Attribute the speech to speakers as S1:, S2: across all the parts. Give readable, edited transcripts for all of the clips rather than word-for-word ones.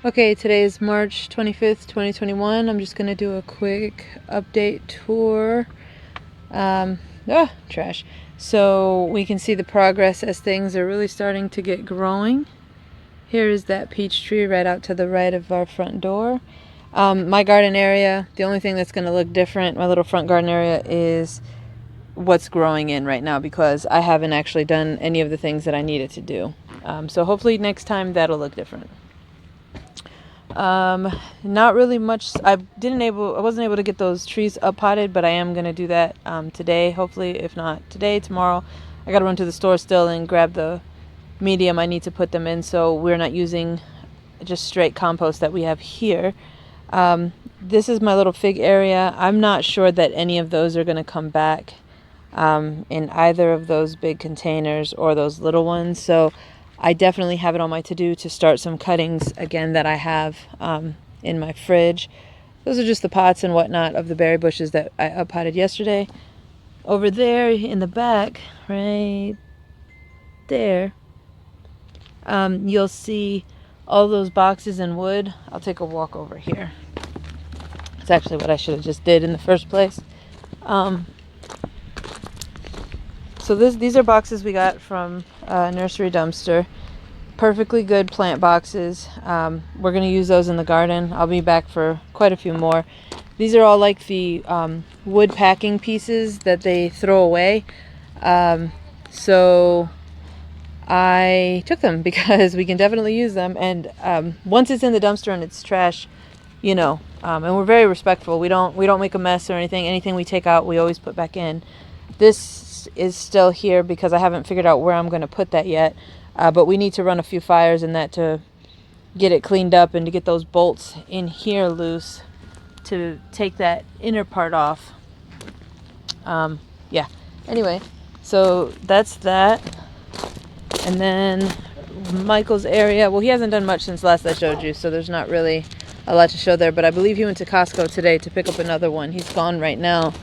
S1: Okay, today is March 25th, 2021. I'm just going to do a quick update tour. Trash. So we can see the progress as things are really starting to get growing. Here is that peach tree right out to the right of our front door. My garden area, the only thing that's going to look different, my little front garden area, is what's growing in right now because I haven't actually done any of the things that I needed to do. So hopefully next time that'll look different. Not really much. I wasn't able to get those trees up potted, but I am gonna do that today. Hopefully, if not today, tomorrow. I gotta run to the store still and grab the medium I need to put them in, so we're not using just straight compost that we have here. This is my little fig area. I'm not sure that any of those are gonna come back in either of those big containers or those little ones. So I definitely have it on my to-do to start some cuttings again that I have in my fridge. Those are just the pots and whatnot of the berry bushes that I up-potted yesterday. Over there in the back, right there, you'll see all those boxes in wood. I'll take a walk over here. It's actually what I should have just did in the first place. So these are boxes we got from Nursery Dumpster. Perfectly good plant boxes. We're going to use those in the garden. I'll be back for quite a few more. These are all like the wood packing pieces that they throw away. So I took them because we can definitely use them. And once it's in the dumpster and it's trash, and we're very respectful. We don't make a mess or anything. Anything we take out, we always put back in. This is still here because I haven't figured out where I'm going to put that yet. But we need to run a few fires in that to get it cleaned up and to get those bolts in here loose to take that inner part off. Anyway, so that's that. And then Michael's area, well, he hasn't done much since last I showed you, so there's not really a lot to show there, but I believe he went to Costco today to pick up another one. He's gone right now,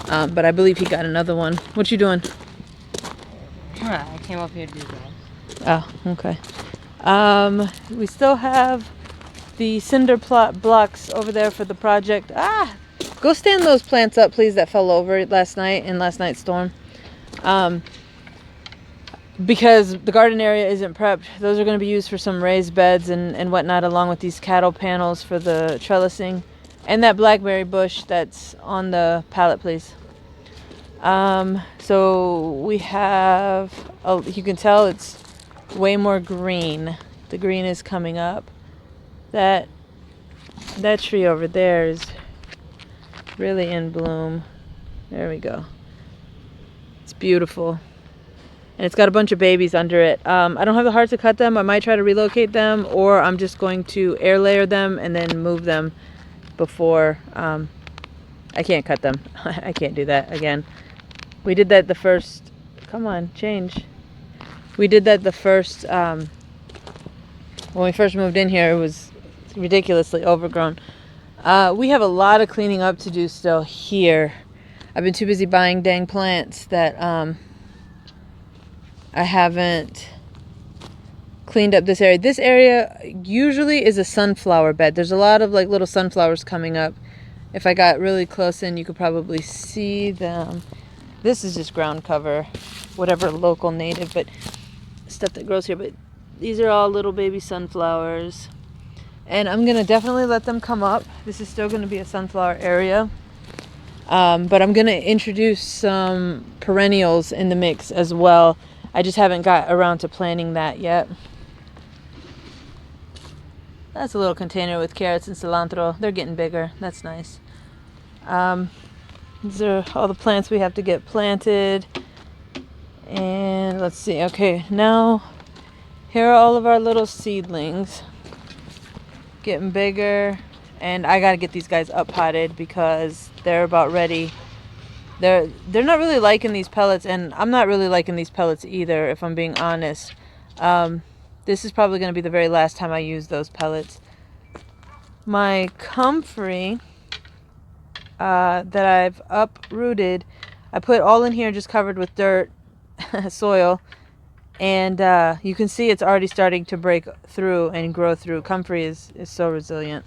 S1: but I believe he got another one. What you doing?
S2: I came up here to do that.
S1: Oh, okay. We still have the cinder plot blocks over there for the project. Go stand those plants up, please, that fell over last night in last night's storm. Because the garden area isn't prepped. Those are going to be used for some raised beds and whatnot, along with these cattle panels for the trellising. And that blackberry bush that's on the pallet, please. So we have, you can tell it's way more green. The green is coming up. That tree over there is really in bloom. There we go. It's beautiful. And it's got a bunch of babies under it. I don't have the heart to cut them. I might try to relocate them, or I'm just going to air layer them and then move them before, I can't cut them. I can't do that again. We did that the first, come on, change. We did that the first, when we first moved in here, it was ridiculously overgrown. We have a lot of cleaning up to do still here. I've been too busy buying dang plants that I haven't cleaned up this area. This area usually is a sunflower bed. There's a lot of like little sunflowers coming up. If I got really close in, you could probably see them. This is just ground cover, whatever local native, but stuff that grows here. But these are all little baby sunflowers. And I'm going to definitely let them come up. This is still going to be a sunflower area. But I'm going to introduce some perennials in the mix as well. I just haven't got around to planting that yet. That's a little container with carrots and cilantro. They're getting bigger. That's nice. These are all the plants we have to get planted. And let's see. Okay, now here are all of our little seedlings. Getting bigger. And I got to get these guys up potted because they're about ready. They're not really liking these pellets, and I'm not really liking these pellets either, if I'm being honest. This is probably going to be the very last time I use those pellets. My comfrey that I've uprooted, I put all in here just covered with dirt, soil, And you can see it's already starting to break through and grow through. Comfrey is so resilient.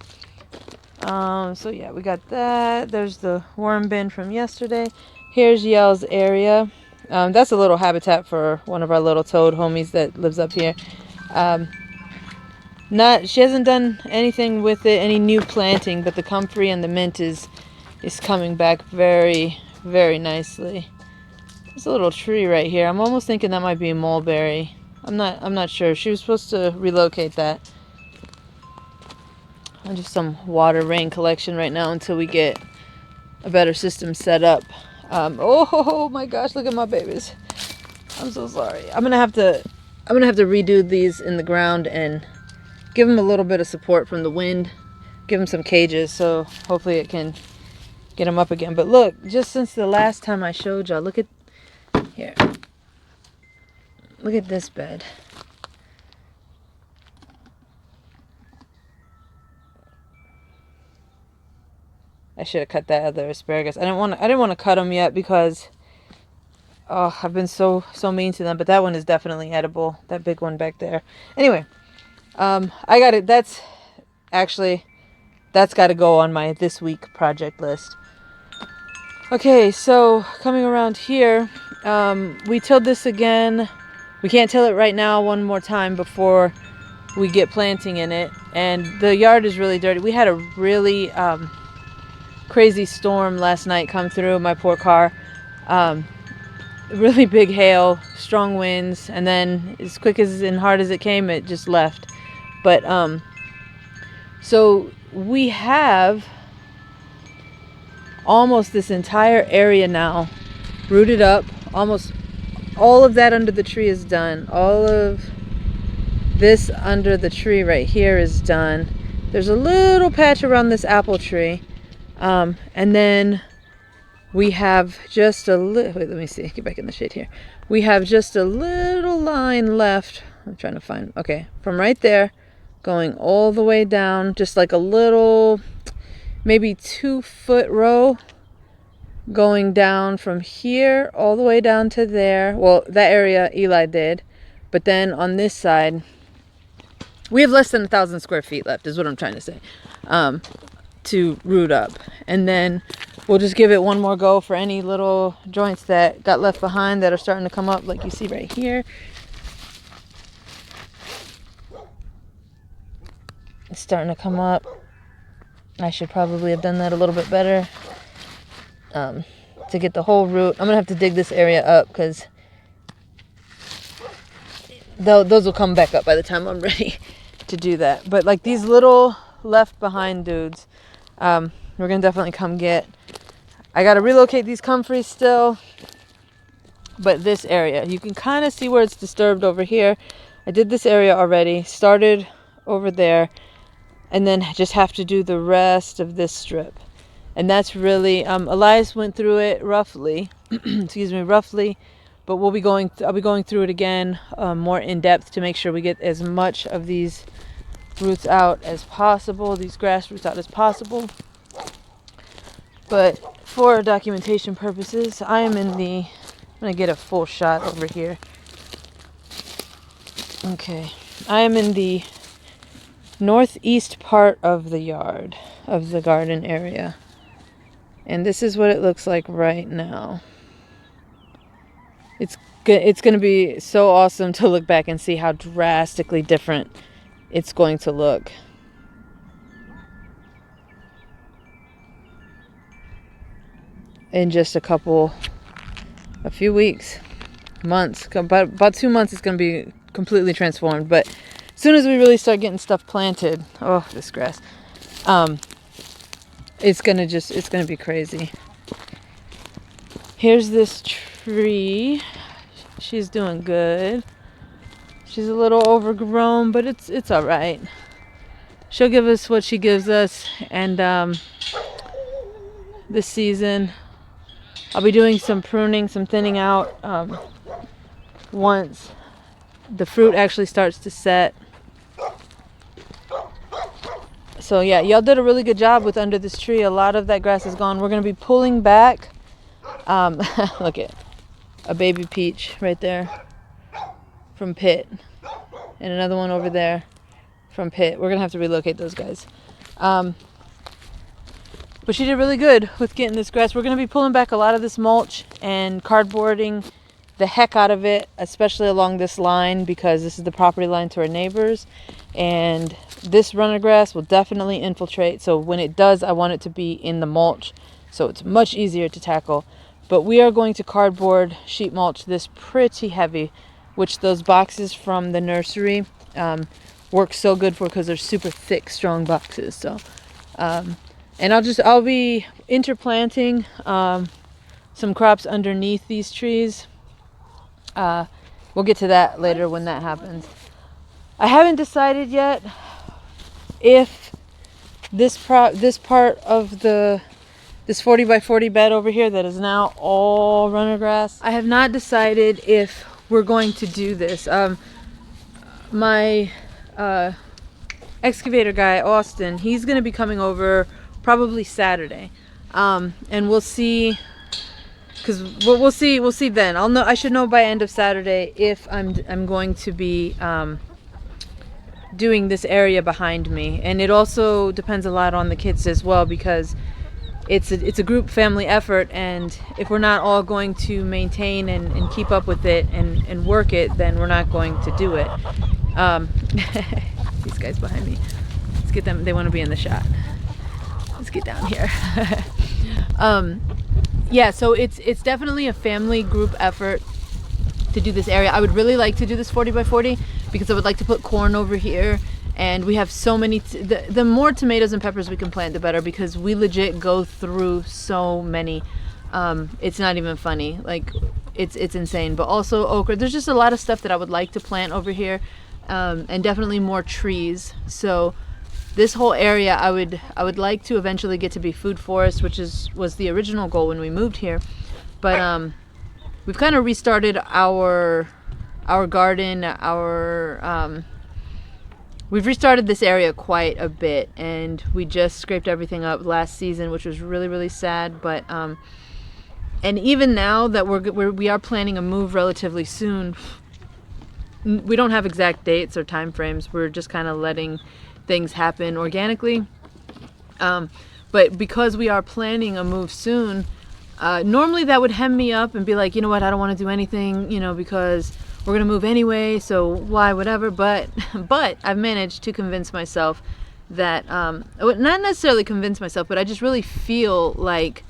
S1: So yeah, we got that. There's the worm bin from yesterday. Here's Yell's area. That's a little habitat for one of our little toad homies that lives up here. She hasn't done anything with it, any new planting, but the comfrey and the mint is coming back very, very nicely. There's a little tree right here. I'm almost thinking that might be a mulberry. I'm not sure. She was supposed to relocate that. And just some water rain collection right now until we get a better system set up. Oh my gosh, look at my babies. I'm so sorry. I'm gonna have to redo these in the ground and give them a little bit of support from the wind. Give them some cages so hopefully it can get them up again. But look, just since the last time I showed y'all, look at here. Look at this bed. I should have cut that other asparagus. I didn't want to cut them yet because I've been so mean to them, but that one is definitely edible. That big one back there. Anyway, I got it. That's got to go on my this week project list. Okay, so coming around here, we tilled this again. We can't till it right now one more time before we get planting in it. And the yard is really dirty. We had a really crazy storm last night come through my poor car. Really big hail, strong winds, and then as quick as and hard as it came, it just left. But so we have almost this entire area now rooted up. Almost all of that under the tree is done. All of this under the tree right here is done. There's a little patch around this apple tree. And then we have just a little, wait, let me see, get back in the shade here. We have just a little line left. I'm trying to find, okay, from right there going all the way down, just like a little, maybe 2-foot row going down from here all the way down to there. Well, that area Eli did, but then on this side, we have less than 1,000 square feet left is what I'm trying to say, to root up. And then we'll just give it one more go for any little joints that got left behind that are starting to come up, like you see right here. It's starting to come up. I should probably have done that a little bit better to get the whole root. I'm gonna have to dig this area up because those will come back up by the time I'm ready to do that. But like these little left behind dudes, we're gonna definitely come get. I gotta relocate these comfreys still, but this area, you can kind of see where it's disturbed over here. I did this area already, started over there, and then just have to do the rest of this strip. And that's really, Elias went through it roughly, roughly, but I'll be going through it again more in depth to make sure we get as much of these roots out as possible, these grass roots out as possible. But for documentation purposes, I'm gonna get a full shot over here. Okay, I am in the northeast part of the yard, of the garden area. And this is what it looks like right now. It's going to be so awesome to look back and see how drastically different it's going to look. In just a few weeks, months, about 2 months, it's going to be completely transformed. But as soon as we really start getting stuff planted, oh, this grass, it's gonna be crazy. Here's this tree. She's doing good. She's a little overgrown, but it's all right. She'll give us what she gives us, and this season I'll be doing some pruning, some thinning out once the fruit actually starts to set. So yeah, y'all did a really good job with under this tree. A lot of that grass is gone. We're going to be pulling back. Look at a baby peach right there. from Pitt, and another one over there from Pitt. We're gonna have to relocate those guys. But she did really good with getting this grass. We're gonna be pulling back a lot of this mulch and cardboarding the heck out of it, especially along this line, because this is the property line to our neighbors, and this runner grass will definitely infiltrate. So when it does, I want it to be in the mulch, so it's much easier to tackle. But we are going to cardboard sheet mulch this pretty heavy, which those boxes from the nursery work so good for, because they're super thick, strong boxes. So and I'll be interplanting some crops underneath these trees. We'll get to that later when that happens. I haven't decided yet if this part of this 40 by 40 bed over here that is now all runner grass, I have not decided if we're going to do this. My excavator guy, Austin, he's going to be coming over probably Saturday, and we'll see, because we'll see then. I should know by end of Saturday if I'm going to be doing this area behind me. And it also depends a lot on the kids as well, because it's a group family effort, and if we're not all going to maintain and keep up with it and work it, then we're not going to do it. These guys behind me, let's get them, they want to be in the shot. Let's get down here. Yeah, so it's definitely a family group effort to do this area. I would really like to do this 40 by 40 because I would like to put corn over here, and we have so many the more tomatoes and peppers we can plant, the better, because we legit go through so many. It's not even funny. Like, it's insane. But also okra. There's just a lot of stuff that I would like to plant over here, and definitely more trees. So this whole area, I would like to eventually get to be food forest, which was the original goal when we moved here. But we've kind of restarted our garden. We've restarted this area quite a bit, and we just scraped everything up last season, which was really, really sad. But and even now that we are planning a move relatively soon, we don't have exact dates or time frames. We're just kind of letting things happen organically. But because we are planning a move soon, normally that would hem me up and be like, you know what, I don't want to do anything, because we're gonna move anyway, so why, whatever. But I've managed to convince myself that not necessarily convince myself, but I just really feel like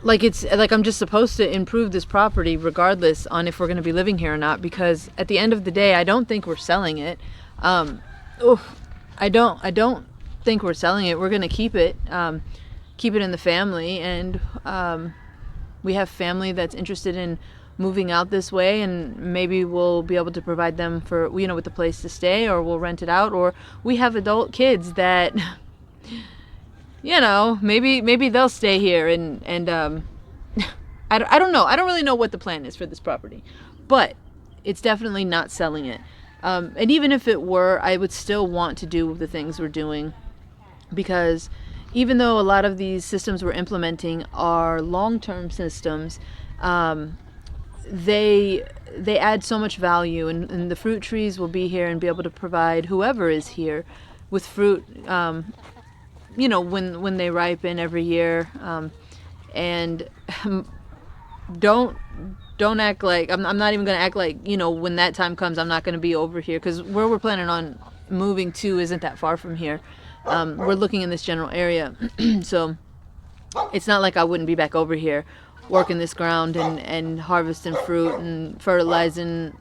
S1: it's like I'm just supposed to improve this property regardless on if we're going to be living here or not, because at the end of the day, I don't think we're selling it. I don't think we're selling it. We're going to keep it in the family, and we have family that's interested in moving out this way, and maybe we'll be able to provide them for, with a place to stay, or we'll rent it out, or we have adult kids that maybe they'll stay here, and I don't know. I don't really know what the plan is for this property, but it's definitely not selling it. And even if it were, I would still want to do the things we're doing, because even though a lot of these systems we're implementing are long-term systems, they add so much value, and the fruit trees will be here and be able to provide whoever is here with fruit, when they ripen every year. And don't act like I'm not even gonna act like, when that time comes, I'm not gonna be over here, because where we're planning on moving to isn't that far from here. We're looking in this general area, so it's not like I wouldn't be back over here working this ground and harvesting fruit and fertilizing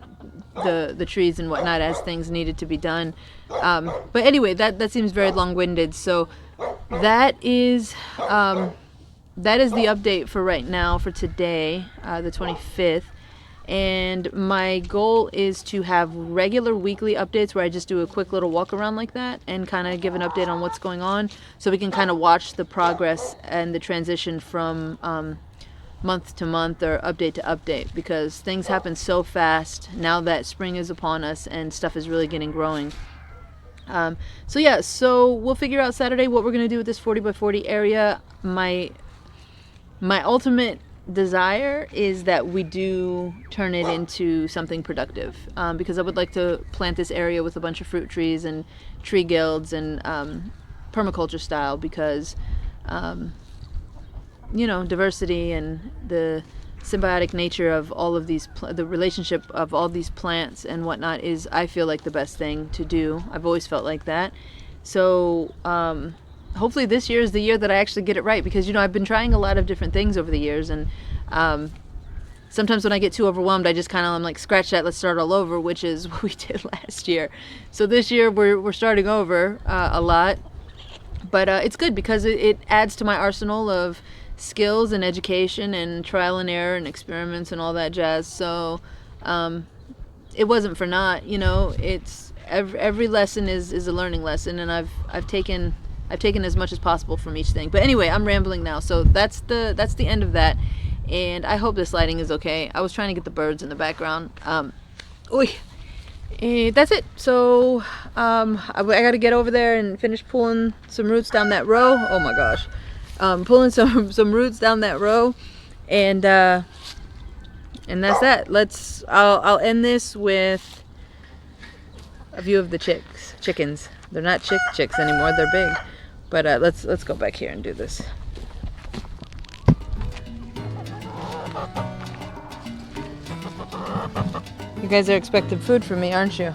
S1: the trees and whatnot as things needed to be done. But anyway, that seems very long-winded. So that is the update for right now, for today, the 25th. And my goal is to have regular weekly updates where I just do a quick little walk around like that and kind of give an update on what's going on, so we can kind of watch the progress and the transition from month to month or update to update, because things happen so fast now that spring is upon us and stuff is really getting growing. So we'll figure out Saturday what we're going to do with this 40 by 40 area. My ultimate desire is that we do turn it into something productive, because I would like to plant this area with a bunch of fruit trees and tree guilds and permaculture style, because diversity and the symbiotic nature of all of these the relationship of all these plants and whatnot is, I feel like, the best thing to do. I've always felt like that. So hopefully this year is the year that I actually get it right, because I've been trying a lot of different things over the years, and sometimes when I get too overwhelmed, I just I'm like, scratch that, let's start all over, which is what we did last year. So this year we're starting over a lot, but it's good because it adds to my arsenal of skills and education and trial and error and experiments and all that jazz. So it wasn't for naught. It's every lesson is a learning lesson, and I've taken as much as possible from each thing. But anyway, I'm rambling now, so that's the end of that, and I hope this lighting is okay. I was trying to get the birds in the background. That's it. So I gotta get over there and finish pulling some roots down that row. Oh my gosh. Pulling some roots down that row, and that's that. I'll end this with a view of the chickens. They're not chicks anymore, they're big. But let's go back here and do this. You guys are expecting food from me, aren't you?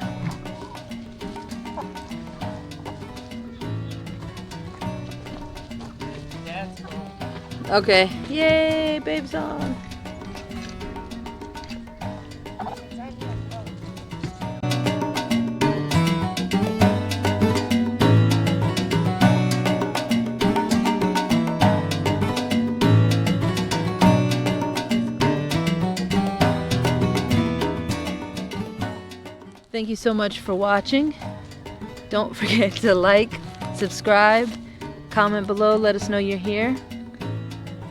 S1: Okay. Yay, babe's on. Thank you so much for watching. Don't forget to like, subscribe, comment below, let us know you're here.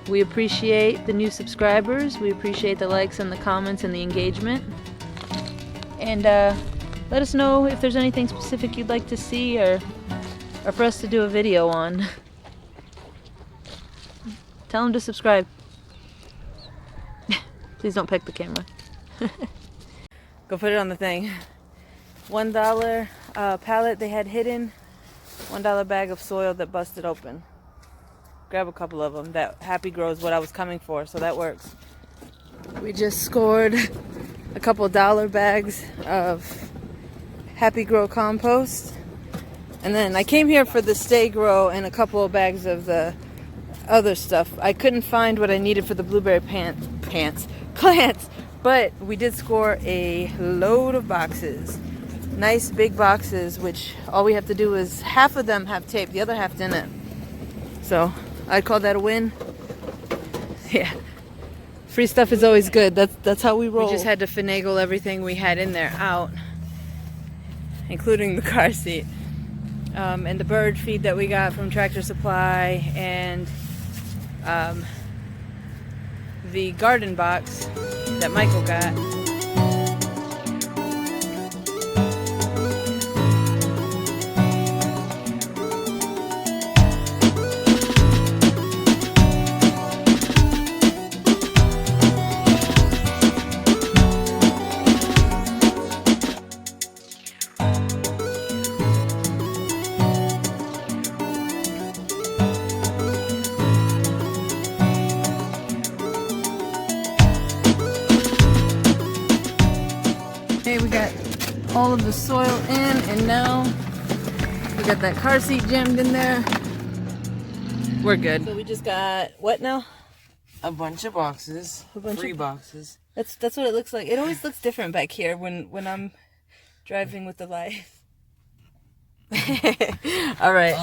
S1: We appreciate the new subscribers. We appreciate the likes and the comments and the engagement. And let us know if there's anything specific you'd like to see or for us to do a video on. Tell them to subscribe. Please don't peck the camera. Go put it on the thing. $1 pallet they had hidden. $1 bag of soil that busted open. Grab a couple of them. That Happy Grow is what I was coming for, so that works. We just scored a couple dollar bags of Happy Grow compost. And then I came here for the Stay Grow and a couple of bags of the other stuff. I couldn't find what I needed for the blueberry plants. But we did score a load of boxes. Nice big boxes, which all we have to do is half of them have tape, the other half didn't. So I'd call that a win. Yeah. Free stuff is always good. That's how we roll. We just had to finagle everything we had in there out, including the car seat. And the bird feed that we got from Tractor Supply, and the garden box that Michael got. We got all of the soil in, and now we got that car seat jammed in there. We're good. So we just got what now?
S2: A bunch of boxes. Three boxes.
S1: That's what it looks like. It always looks different back here when I'm driving with the light. All right.